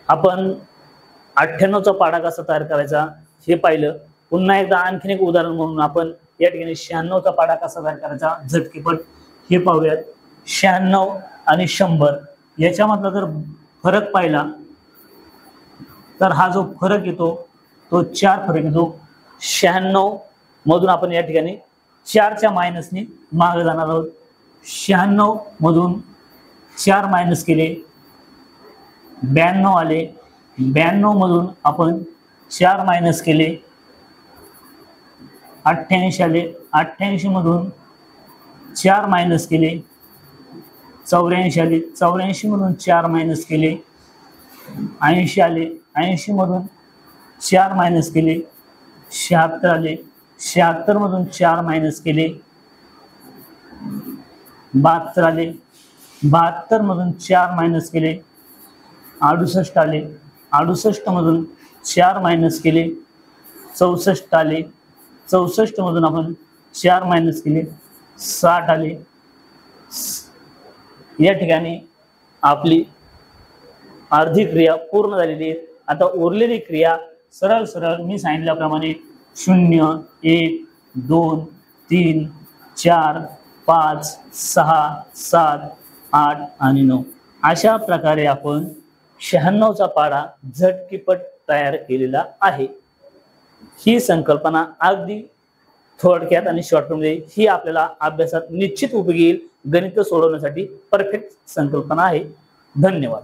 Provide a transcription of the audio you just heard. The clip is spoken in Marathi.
आपण 98चा पाढा कसा तयार करायचा हे पाहिलं। पुन्हा एकदा आणखीन एक उदाहरण म्हणून आपण या ठिकाणी 96चा पाढा कसा तयार करायचा झटकीपट हे पाहूयात। 96 आणि 100 याच्यामधला जर फरक पाहिला तर हा जो फरक येतो तो 4 फरक येतो। 96 मधून आपण या ठिकाणी 4च्या मायनसने मागे जाणार आहोत। 96 मधून 4 मायनस केले 92 आले। 92 मधून आपण 4 मायनस केले 88 आले। 88 मधून 4 मायनस केले 84 आले। 84 मधून 4 मायनस केले 80 आले। 80 मधून 4 मायनस केले 76 आले। 76 मधून 4 मायनस केले 72 आले। 72 मधून 4 मायनस केले 68 आले। 68 मधून 4 मायनस केले 64 आले। 64 मधून आपण 4 मायनस केले 60 आले। या ठिकाणी आपली अर्धी क्रिया पूर्ण झालेली आहे। आता उरलेली क्रिया सरळ सरळ मी सांगितल्याप्रमाणे 0 1 2 3 4 5 6 7 8 आणि 9 अशा प्रकारे आपण 96चा पाढा झटकीपट तयार केलेला आहे। ही संकल्पना अगदी थोडक्यात आणि शॉर्टमध्ये ही आपल्याला अभ्यासात निश्चित उपयोगी येईल। गणित सोडवण्यासाठी परफेक्ट संकल्पना आहे। धन्यवाद।